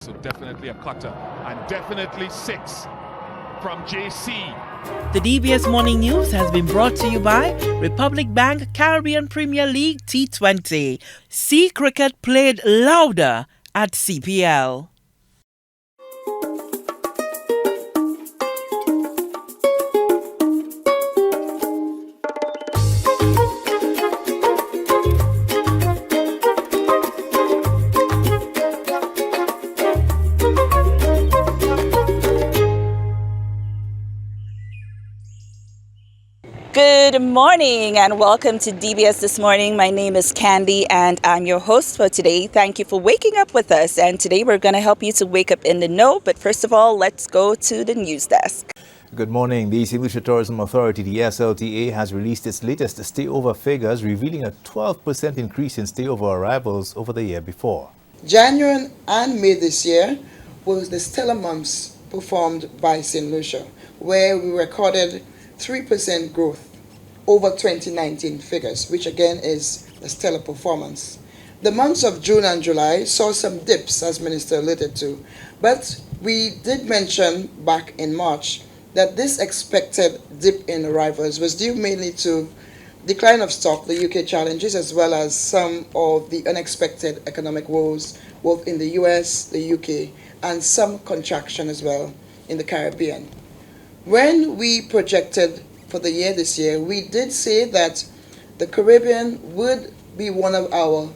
So definitely a cutter and definitely six from JC. The DBS Morning News has been brought to you by Republic Bank Caribbean Premier League T20. See cricket played louder at CPL. Good morning and welcome to DBS This Morning. My name is Candy and I'm your host for today. Thank you for waking up with us. And today we're going to help you to wake up in the know. But first of all, let's go to the news desk. Good morning. The St. Lucia Tourism Authority, the SLTA, has released its latest stayover figures, revealing a 12% increase in stayover arrivals over the year before. January and May this year was the stellar months performed by St. Lucia, where we recorded 3% growth over 2019 figures, which again is a stellar performance. The months of June and July saw some dips, as Minister alluded to, but we did mention back in March that this expected dip in arrivals was due mainly to decline of stock, the UK challenges, as well as some of the unexpected economic woes both in the US, the UK, and some contraction as well in the Caribbean. When we projected for the year this year, we did say that the Caribbean would be one of our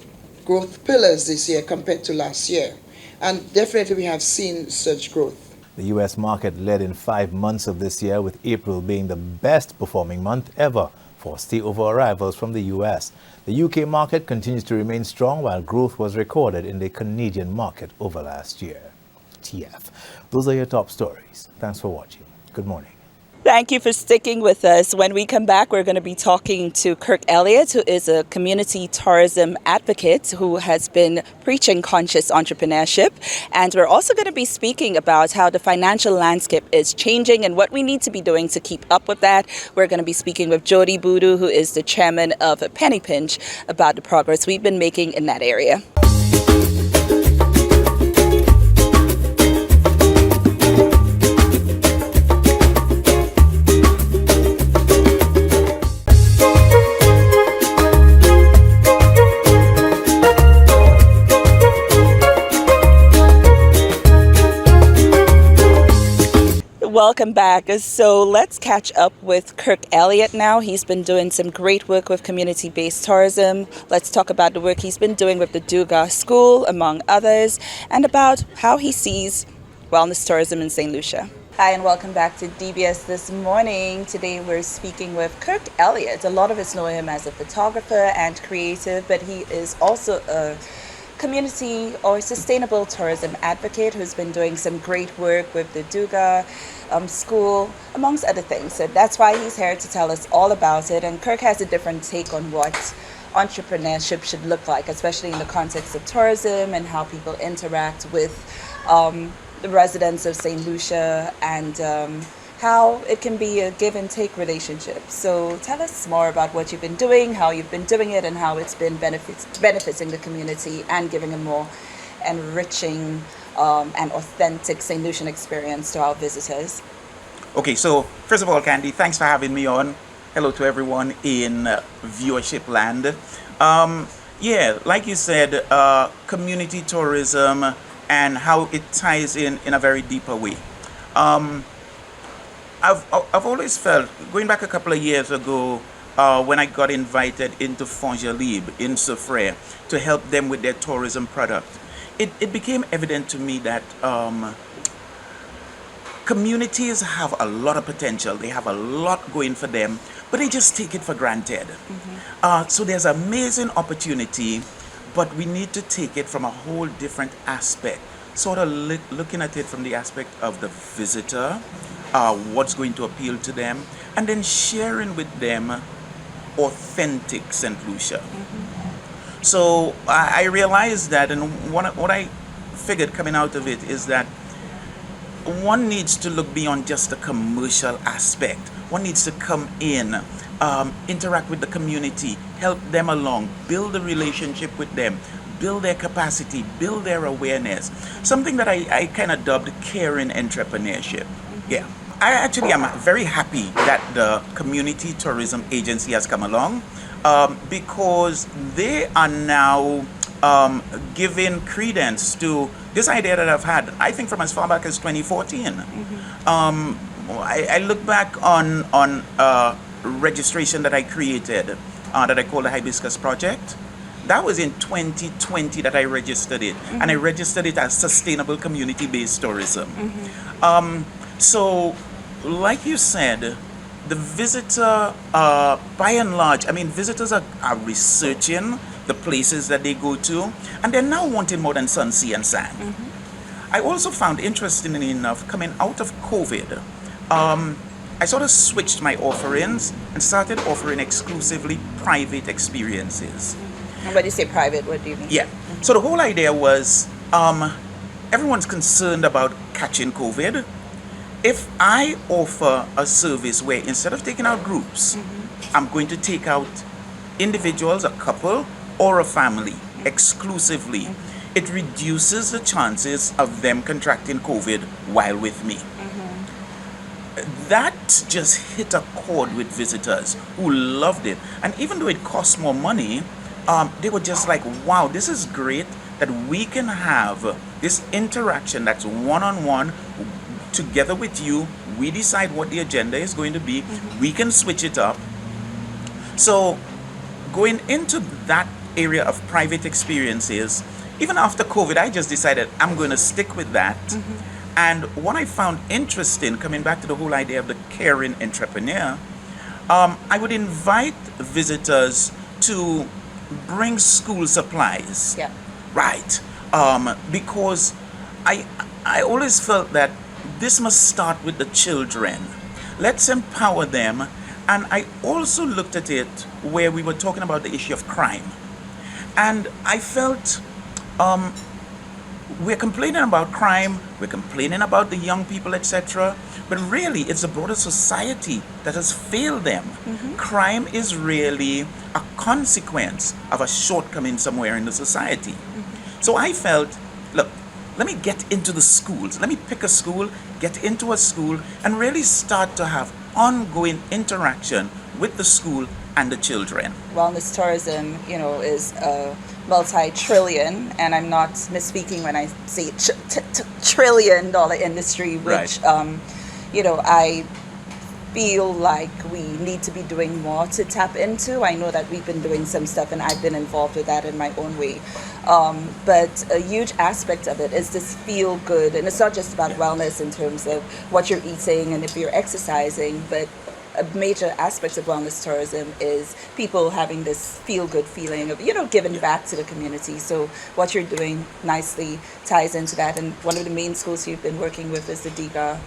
growth pillars this year compared to last year. And definitely we have seen such growth. The U.S. market led in 5 months of this year, with April being the best performing month ever for stayover arrivals from the U.S. The UK market continues to remain strong, while growth was recorded in the Canadian market over last year. TF. Those are your top stories. Thanks for watching. Good morning. Thank you for sticking with us. When we come back, we're going to be talking to Kirk Elliott, who is a community tourism advocate who has been preaching conscious entrepreneurship. And we're also going to be speaking about how the financial landscape is changing and what we need to be doing to keep up with that. We're going to be speaking with Jody Boodoo, who is the chairman of Penny Pinch, about the progress we've been making in that area. Welcome back. So let's catch up with Kirk Elliott now. He's been doing some great work with community-based tourism. Let's talk about the work he's been doing with the Duga School, among others, and about how he sees wellness tourism in St. Lucia. Hi, and welcome back to DBS This Morning. Today we're speaking with Kirk Elliott. A lot of us know him as a photographer and creative, but he is also a community or sustainable tourism advocate who's been doing some great work with the Duga School, amongst other things. So that's why he's here to tell us all about it. And Kirk has a different take on what entrepreneurship should look like, especially in the context of tourism and how people interact with the residents of St. Lucia, and how it can be a give and take relationship. So tell us more about what you've been doing, how you've been doing it, and how it's been benefiting the community and giving a more enriching and authentic St. Lucian experience to our visitors. Okay, so first of all, Candy, thanks for having me on. Hello to everyone in viewership land. Yeah, like you said, community tourism and how it ties in a very deeper way. I've always felt, going back a couple of years ago, when I got invited into Fongelib in Soufrière to help them with their tourism product, it became evident to me that communities have a lot of potential. They have a lot going for them, but they just take it for granted. So there's amazing opportunity, but we need to take it from a whole different aspect, sort of looking at it from the aspect of the visitor, what's going to appeal to them, and then sharing with them authentic St. Lucia. So I realized that, and what I figured coming out of it is that one needs to look beyond just the commercial aspect. One needs to come in, interact with the community, help them along, build a relationship with them, build their capacity, build their awareness. Something that I kind of dubbed caring entrepreneurship. Yeah. I actually am very happy that the Community Tourism Agency has come along because they are now giving credence to this idea that I've had, I think, from as far back as 2014. I look back on registration that I created that I called the Hibiscus Project. That was in 2020 that I registered it, and I registered it as sustainable community-based tourism. So, like you said, the visitor, by and large, I mean, visitors are researching the places that they go to, and they're now wanting more than sun, sea, and sand. I also found, interestingly enough, coming out of COVID, I sort of switched my offerings and started offering exclusively private experiences. And when you say private, what do you mean? Yeah. So the whole idea was, everyone's concerned about catching COVID. If I offer a service where instead of taking out groups, I'm going to take out individuals, a couple, or a family exclusively, it reduces the chances of them contracting COVID while with me. That just hit a chord with visitors who loved it. And even though it cost more money, they were just like, wow, this is great that we can have this interaction that's one-on-one together with you. We decide what the agenda is going to be. We can switch it up. So going into that area of private experiences, even after COVID, I just decided I'm going to stick with that. And what I found interesting, coming back to the whole idea of the caring entrepreneur, I would invite visitors to bring school supplies. Yeah. Right. Because I always felt that this must start with the children. Let's empower them. And I also looked at it where we were talking about the issue of crime. And I felt we're complaining about crime, we're complaining about the young people, etc. But really, it's the broader society that has failed them. Crime is really a consequence of a shortcoming somewhere in the society. So I felt, look, let me get into the schools. Let me pick a school, get into a school, and really start to have ongoing interaction with the school and the children. Wellness tourism, is a multi-trillion, and I'm not misspeaking when I say trillion-dollar industry, which, I feel like we need to be doing more to tap into. I know that we've been doing some stuff, and I've been involved with that in my own way. But a huge aspect of it is this feel good, and it's not just about wellness in terms of what you're eating and if you're exercising, but a major aspect of wellness tourism is people having this feel-good feeling of, giving back to the community. So what you're doing nicely ties into that. And one of the main schools you've been working with is the DIGA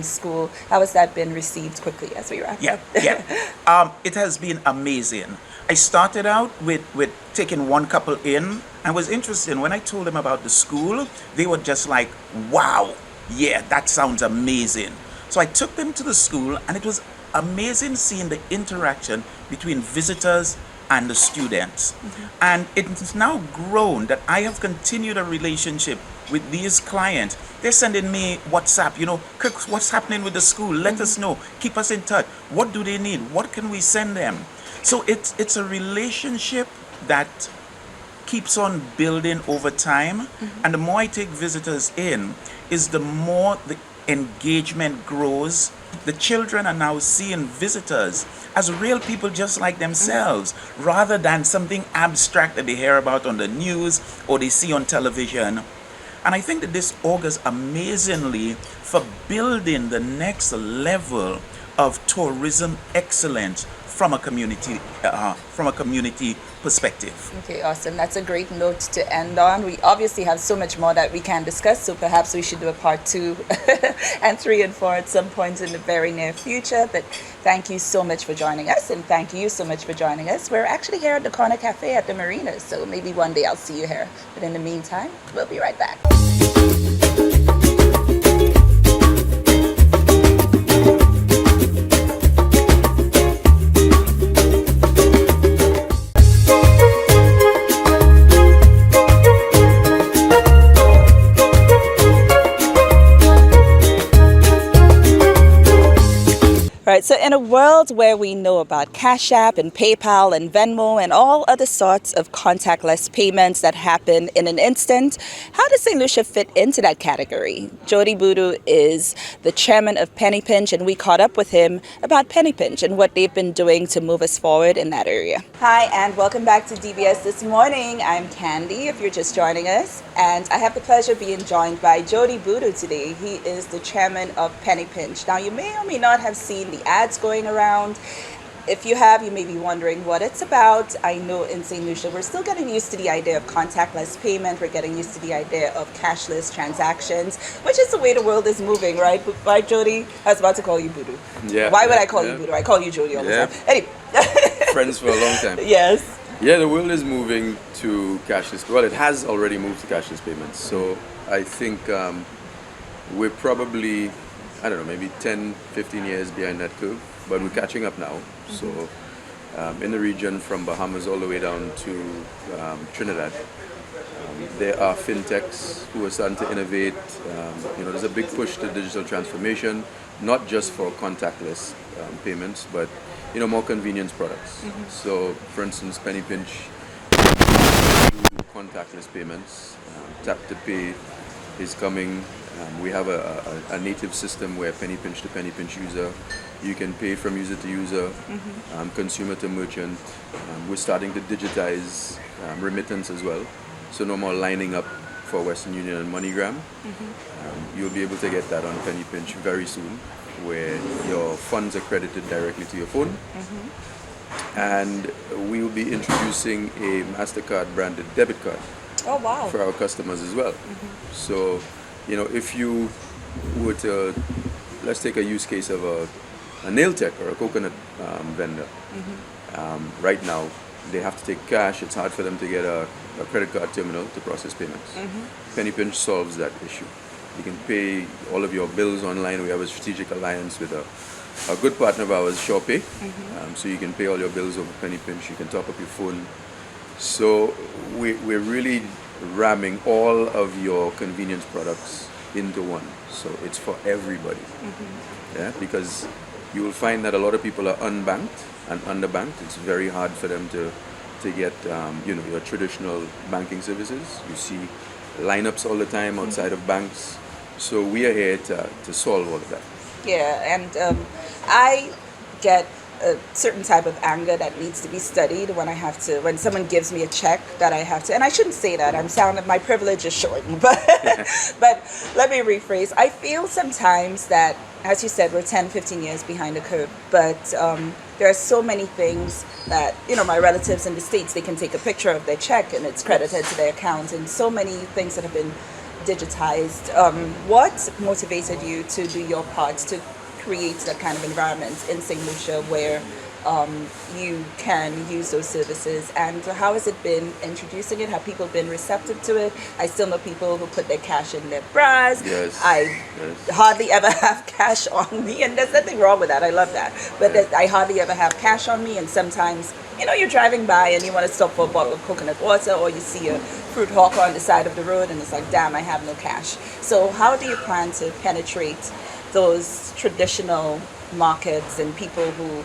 school. How has that been received quickly as we wrap up? It has been amazing. I started out with taking one couple in. I was interested. When I told them about the school, they were just like, wow, yeah, that sounds amazing. So I took them to the school, and it was amazing seeing the interaction between visitors and the students. And it's now grown that I have continued a relationship with these clients. They're sending me WhatsApp, Kirk, what's happening with the school? Let us know. Keep us in touch. What do they need? What can we send them? So it's a relationship that keeps on building over time. And the more I take visitors in, is the more the engagement grows. The children are now seeing visitors as real people just like themselves, rather than something abstract that they hear about on the news or they see on television. And I think that this augurs amazingly for building the next level of tourism excellence from a community perspective. Okay, awesome. That's a great note to end on. We obviously have so much more that we can discuss, so perhaps we should do a part 2 and 3 and 4 at some point in the very near future. But thank you so much for joining us, and thank you so much for joining us. We're actually here at the Corner Cafe at the Marina, so maybe one day I'll see you here. But in the meantime, we'll be right back. Right, so in a world where we know about Cash App and PayPal and Venmo and all other sorts of contactless payments that happen in an instant, how does St. Lucia fit into that category? Jody Boodoo is the chairman of Penny Pinch, and we caught up with him about Penny Pinch and what they've been doing to move us forward in that area. Hi, and welcome back to DBS This Morning. I'm Candy, if you're just joining us, and I have the pleasure of being joined by Jody Boodoo today. He is the chairman of Penny Pinch. Now, you may or may not have seen the ads going around. If you have, you may be wondering what it's about. I know in St. Lucia, we're still getting used to the idea of contactless payment. We're getting used to the idea of cashless transactions, which is the way the world is moving, right? Right, Jody? I was about to call you Boodoo. Yeah. Why would I call you Boodoo? I call you Jody all the time. Anyway. Friends for a long time. Yes. Yeah, the world is moving to cashless. Well, it has already moved to cashless payments. So I think we're probably, I don't know, maybe 10, 15 years behind that curve, but we're catching up now. So in the region from Bahamas all the way down to Trinidad, there are fintechs who are starting to innovate. There's a big push to digital transformation, not just for contactless payments, but more convenience products. So, for instance, Penny Pinch, contactless payments, Tap to Pay is coming. We have a native system where penny pinch to penny pinch user, you can pay from user to user, consumer to merchant. We're starting to digitize remittance as well, so no more lining up for Western Union and MoneyGram. You'll be able to get that on Penny Pinch very soon, where your funds are credited directly to your phone. And we will be introducing a MasterCard branded debit card for our customers as well. So, if you were to, let's take a use case of a nail tech or a coconut vendor. Right now, they have to take cash. It's hard for them to get a credit card terminal to process payments. Penny Pinch solves that issue. You can pay all of your bills online. We have a strategic alliance with a good partner of ours, SurePay. So you can pay all your bills over Penny Pinch. You can top up your phone. So we're really ramming all of your convenience products into one. So it's for everybody. Because you will find that a lot of people are unbanked and underbanked. It's very hard for them to get your traditional banking services. You see lineups all the time outside of banks. So we are here to solve all of that. Yeah, and I get a certain type of anger that needs to be studied when someone gives me a check that I have to, and I shouldn't say that, my privilege is showing, but let me rephrase. I feel sometimes that, as you said, we're 10, 15 years behind the curve, but there are so many things that, my relatives in the States, they can take a picture of their check and it's credited to their account, and so many things that have been digitized. What motivated you to do your part to create that kind of environment in St. Lucia where you can use those services, and how has it been introducing it? Have people been receptive to it? I still know people who put their cash in their bras. I hardly ever have cash on me, and there's nothing wrong with that. I love that. But I hardly ever have cash on me, and sometimes, you're driving by and you want to stop for a bottle of coconut water, or you see a fruit hawker on the side of the road and it's like, damn, I have no cash. So how do you plan to penetrate those traditional markets and people who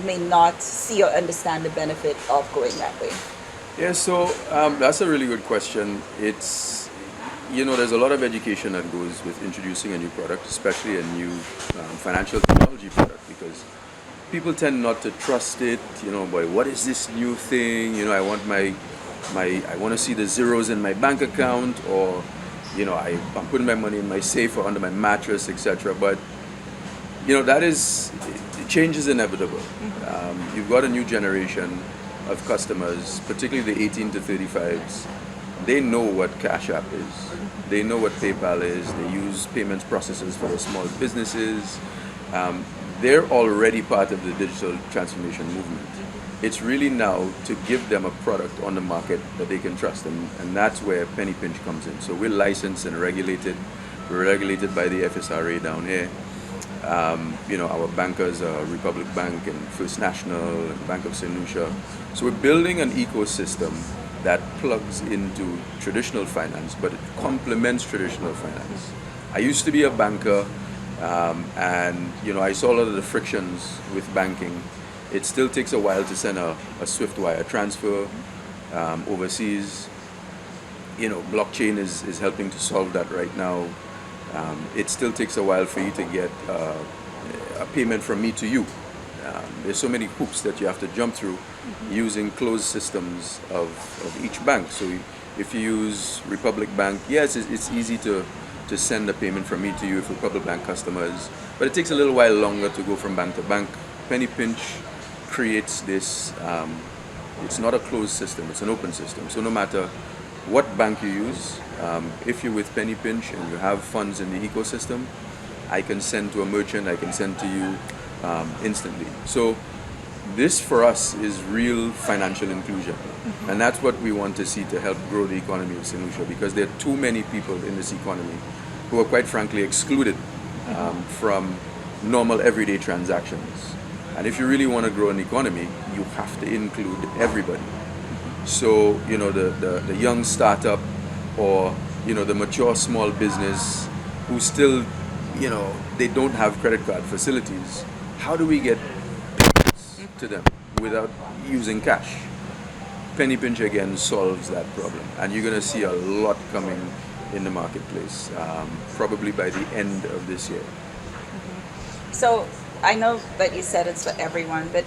may not see or understand the benefit of going that way? Yeah, so that's a really good question. It's, there's a lot of education that goes with introducing a new product, especially a new financial technology product, because people tend not to trust it. But what is this new thing? I want I want to see the zeros in my bank account, or I'm putting my money in my safe or under my mattress, etc. But change is inevitable. You've got a new generation of customers, particularly the 18 to 35s. They know what Cash App is. They know what PayPal is. They use payments processors for their small businesses. They're already part of the digital transformation movement. It's really now to give them a product on the market that they can trust, and that's where Penny Pinch comes in. So we're licensed and regulated. We're regulated by the FSRA down here. Our bankers are Republic Bank and First National and Bank of St. Lucia. So we're building an ecosystem that plugs into traditional finance, but it complements traditional finance. I used to be a banker And I saw a lot of the frictions with banking. It still takes a while to send a swift wire transfer overseas. Blockchain is helping to solve that right now. It still takes a while for you to get a payment from me to you. There's so many hoops that you have to jump through using closed systems of each bank. So if you use Republic Bank, yes, it's easy to send a payment from me to you if Republic Bank customers, but it takes a little while longer to go from bank to bank. Penny Pinch creates this, it's not a closed system, it's an open system. So no matter what bank you use, if you're with Penny Pinch and you have funds in the ecosystem, I can send to a merchant, I can send to you instantly. So this for us is real financial inclusion. And that's what we want to see to help grow the economy of St. Lucia, because there are too many people in this economy who are quite frankly excluded from normal everyday transactions. And if you really want to grow an economy, you have to include everybody. So, the young startup or, the mature small business who still, they don't have credit card facilities, how do we get payments to them without using cash? Penny Pinch again solves that problem, and you're going to see a lot coming in the marketplace, probably by the end of this year. So I know that you said it's for everyone, but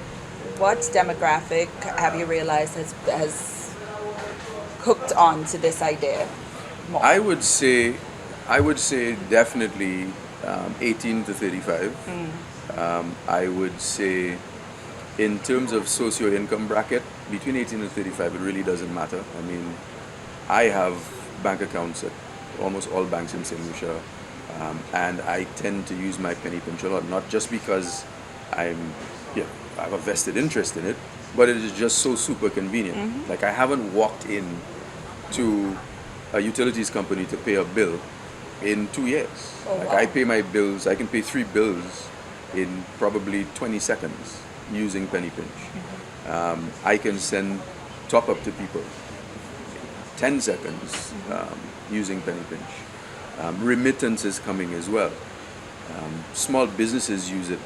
what demographic have you realized has hooked on to this idea more? I would say definitely 18 to 35. I would say in terms of socio-income bracket, between 18 and 35, it really doesn't matter. I mean, I have bank accounts at almost all banks in St. Lucia, and I tend to use my Penny Pinch a lot, not just because I have a vested interest in it, but it is just so super convenient. Like, I haven't walked in to a utilities company to pay a bill in 2 years. Wow. I pay my bills, I can pay 3 bills in probably 20 seconds using Penny Pinch. I can send top up to people 10 seconds using Penny Pinch. Remittance is coming as well. Small businesses use it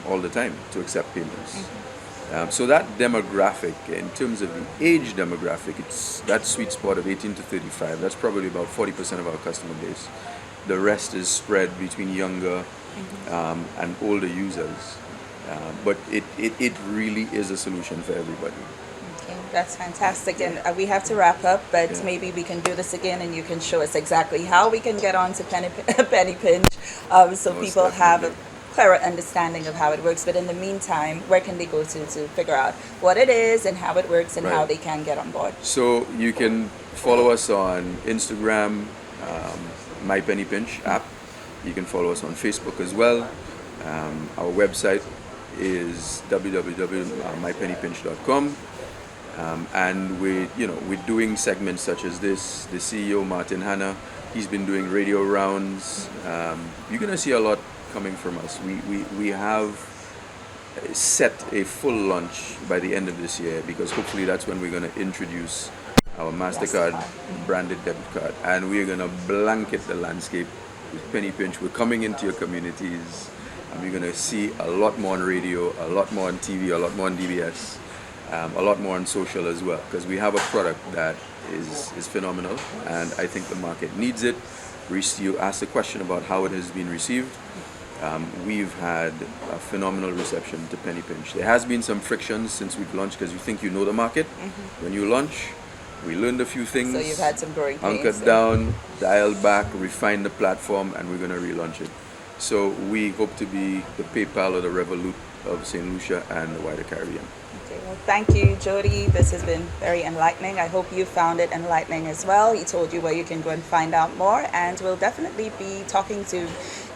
all the time to accept payments. So that demographic, in terms of the age demographic, it's that sweet spot of 18 to 35. That's probably about 40% of our customer base. The rest is spread between younger and older users. But it really is a solution for everybody. Okay, that's fantastic. And we have to wrap up, but maybe we can do this again and you can show us exactly how we can get on to Penny Pinch so Most people have a definitely. clearer understanding of how it works. But in the meantime, where can they go to figure out what it is and how it works and how Right. they can get on board? So you can follow us on Instagram, My Penny Pinch app. You can follow us on Facebook as well. Our website is www.mypennypinch.com. And we're doing segments such as this. The CEO, Martin Hanna, he's been doing radio rounds. You're going to see a lot coming from us. We have set a full launch by the end of this year, because hopefully that's when we're going to introduce our MasterCard branded debit card, and we're going to blanket the landscape with Penny Pinch. We're coming into your communities, and we're going to see a lot more on radio, a lot more on TV, a lot more on DBS, a lot more on social as well, because we have a product that is phenomenal, and I think the market needs it. You asked a question about how it has been received. We've had a phenomenal reception to Penny Pinch. There has been some frictions since we've launched, because you think you know the market. When you launch, we learned a few things. So you've had some growing pains. Hunkered down, dialed back, refined the platform, and we're going to relaunch it. So we hope to be the PayPal or the Revolut of St. Lucia and the wider Caribbean. Okay, well, thank you, Jody. This has been very enlightening. I hope you found it enlightening as well. He told you where you can go and find out more, and we'll definitely be talking to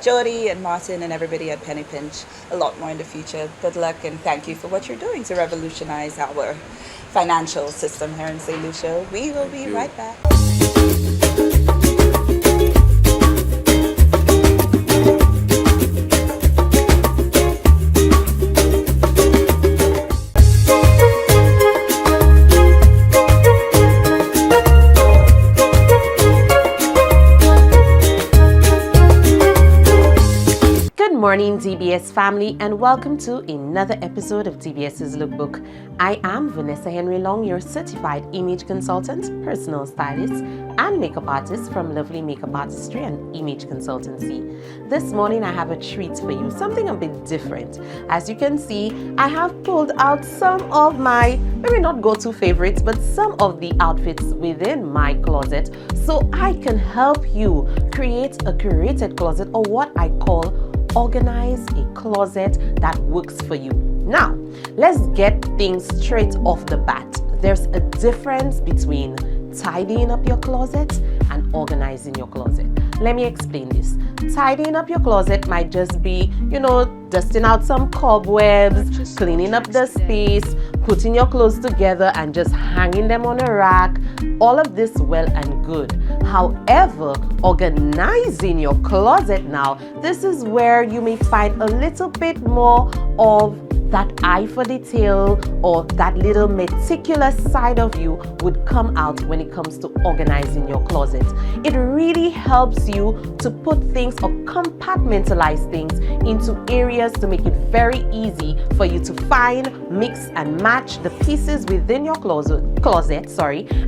Jody and Martin and everybody at Penny Pinch a lot more in the future. Good luck, and thank you for what you're doing to revolutionize our financial system here in St. Lucia. We will be you. right back. morning, DBS family, and welcome to another episode of DBS's Lookbook. I am Vanessa Henry Long, your certified image consultant, personal stylist, and makeup artist from Lovely Makeup Artistry and Image Consultancy. This morning, I have a treat for you, something a bit different. As you can see, I have pulled out some of my, maybe not go-to favorites, but some of the outfits within my closet so I can help you create a curated closet, or what I call organize a closet that works for you. Now, let's get things straight off the bat. There's a difference between tidying up your closet and organizing your closet. Let me explain this. Tidying up your closet might just be, dusting out some cobwebs, cleaning up the space, putting your clothes together and just hanging them on a rack. All of this well and good. However, organizing your closet now, this is where you may find a little bit more of that eye for detail, or that little meticulous side of you would come out when it comes to organizing your closet. It really helps you to put things or compartmentalize things into areas to make it very easy for you to find, mix and match the pieces within your closet,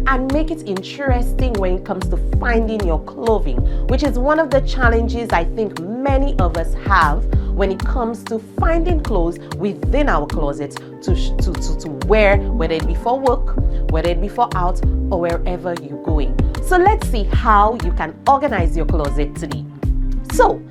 and make it interesting when it comes to finding your clothing, which is one of the challenges I think many of us have when it comes to finding clothes within our closet to wear, whether it be for work, whether it be for out, or wherever you're going. So let's see how you can organize your closet today. So,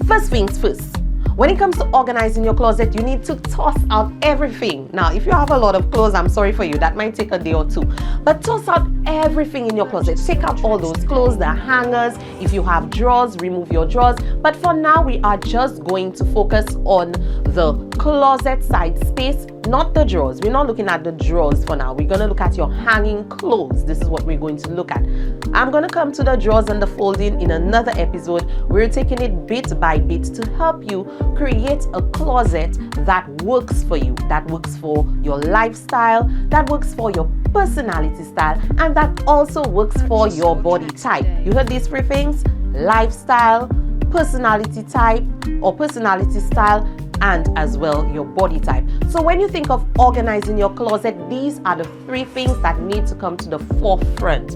first things first. When it comes to organizing your closet, you need to toss out everything. Now, if you have a lot of clothes, I'm sorry for you. That might take a day or two. But toss out everything in your closet. Take out all those clothes, the hangers. If you have drawers, remove your drawers. But for now, we are just going to focus on the closet side space, not the drawers. We're not looking at the drawers for now. We're going to look at your hanging clothes. This is what we're going to look at. I'm going to come to the drawers and the folding in another episode. We're taking it bit by bit to help you create a closet that works for you, that works for your lifestyle, that works for your personality style, and that also works for your body type. You heard these three things: lifestyle, personality type or personality style, and as well your body type. So when you think of organizing your closet, these are the three things that need to come to the forefront.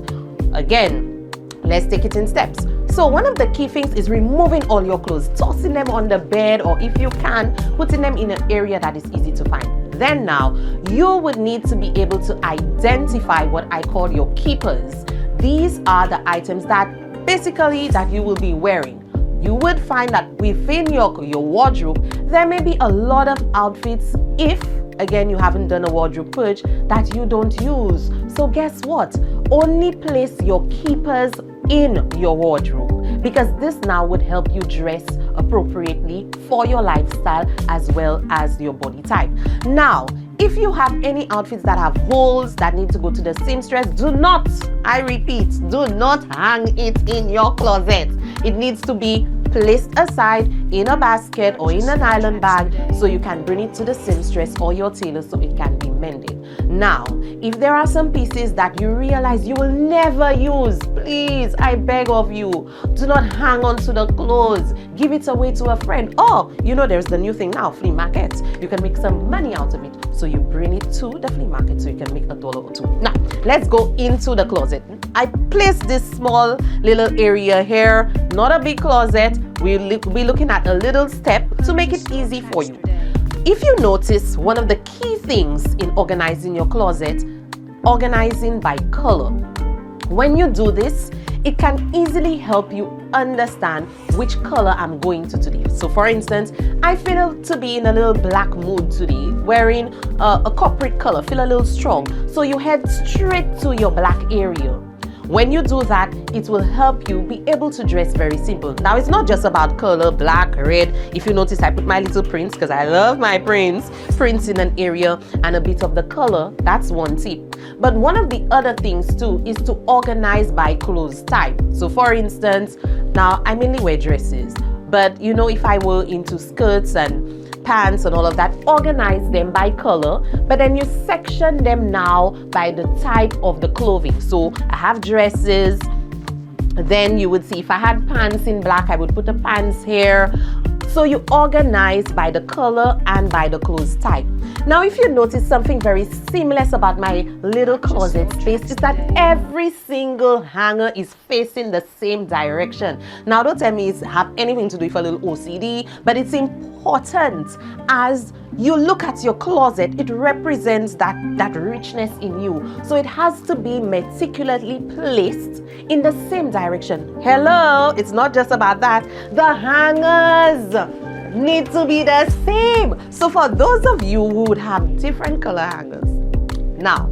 Again, let's take it in steps. So one of the key things is removing all your clothes, tossing them on the bed, or if you can, putting them in an area that is easy to find. Then now, you would need to be able to identify what I call your keepers. These are the items that basically that you will be wearing. You would find that within your wardrobe, there may be a lot of outfits, if again you haven't done a wardrobe purge, that you don't use. So guess what? Only place your keepers in your wardrobe, because this now would help you dress appropriately for your lifestyle as well as your body type. Now, if you have any outfits that have holes that need to go to the seamstress, do not, I repeat, do not hang it in your closet. It needs to be placed aside in a basket or in a nylon bag so you can bring it to the seamstress or your tailor so it can be mended. Now, if there are some pieces that you realize you will never use, please, I beg of you, do not hang on to the clothes. Give it away to a friend. Or, there's the new thing now, flea markets. You can make some money out of it. So you bring it to the flea market so you can make $1 or $2. Now, let's go into the closet. I placed this small little area here, not a big closet. We'll be looking at a little step to make it easy for you. If you notice, one of the key things in organizing your closet, organizing by color. When you do this, it can easily help you understand which color I'm going to today. So for instance, I feel to be in a little black mood today, wearing a corporate color, feel a little strong. So you head straight to your black area. When you do that, it will help you be able to dress very simple. Now, it's not just about color, black, red. If you notice, I put my little prints because I love my prints in an area and a bit of the color. That's one tip. But one of the other things too is to organize by clothes type. So for instance, now I mainly wear dresses, but if I were into skirts and pants and all of that, organize them by color, but then you section them now by the type of the clothing. So I have dresses, then you would see if I had pants in black, I would put the pants here. So you organize by the color and by the clothes type. Now, if you notice something very seamless about my little closet space is that every single hanger is facing the same direction. Now, don't tell me it's have anything to do with a little OCD, but it's important as you look at your closet. It represents that richness in you. So it has to be meticulously placed in the same direction. Hello, it's not just about that. The hangers need to be the same. So for those of you who would have different color hangers, now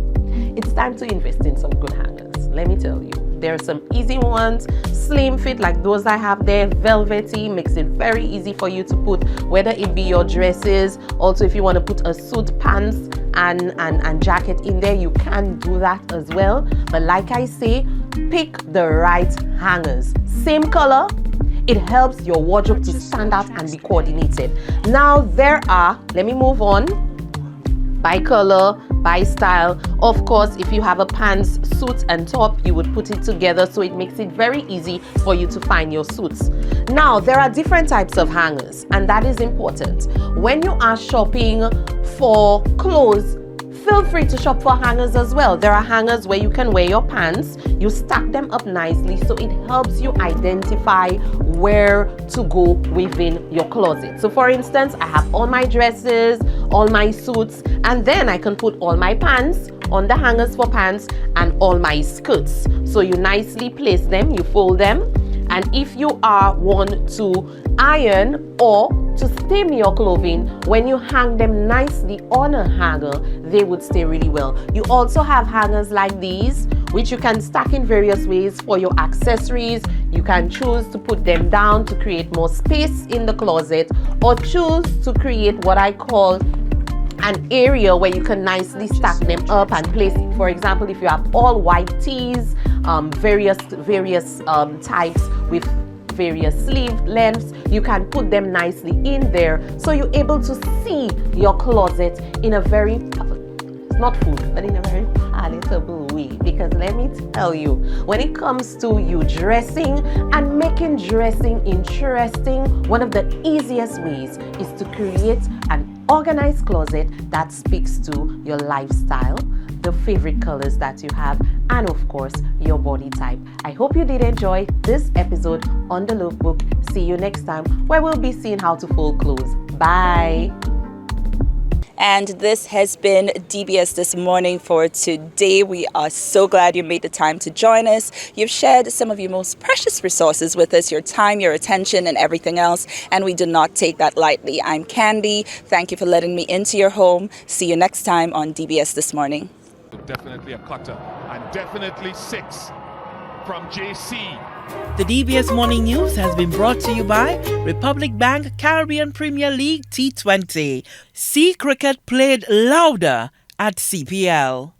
it's time to invest in some good hangers. Let me tell you, there are some easy ones, slim fit like those I have there, velvety, makes it very easy for you to put, whether it be your dresses. Also, if you want to put a suit, pants and jacket in there, you can do that as well. But like I say, pick the right hangers. Same color. It helps your wardrobe to stand out and be coordinated. Now there are, let me move on, by color, by style. Of course, if you have a pants, suit and top, you would put it together, so it makes it very easy for you to find your suits. Now, there are different types of hangers, and that is important. When you are shopping for clothes, feel free to shop for hangers as well. There are hangers where you can wear your pants, you stack them up nicely, so it helps you identify where to go within your closet. So for instance, I have all my dresses, all my suits, and then I can put all my pants on the hangers for pants and all my skirts. So you nicely place them, you fold them, and if you are one to iron or to stain your clothing, when you hang them nicely on a hanger, they would stay really well. You also have hangers like these, which you can stack in various ways for your accessories. You can choose to put them down to create more space in the closet, or choose to create what I call an area where you can nicely stack them up and place it. For example, if you have all white tees, various types with various sleeve lengths, you can put them nicely in there, so you're able to see your closet in a very, not full, but in a very palatable way. Because let me tell you, when it comes to you dressing and making dressing interesting, one of the easiest ways is to create an organized closet that speaks to your lifestyle, the favorite colors that you have, and of course your body type. I hope you did enjoy this episode on the Lookbook. See you next time, where we'll be seeing how to fold clothes. Bye. And this has been DBS This Morning for today. We are so glad you made the time to join us. You've shared some of your most precious resources with us, your time, your attention, and everything else, and we do not take that lightly. I'm Candy. Thank you for letting me into your home. See you next time on DBS This Morning. Definitely a cutter, and definitely 6 from JC. The DBS Morning News has been brought to you by Republic Bank Caribbean Premier League T20. See cricket played louder at CPL.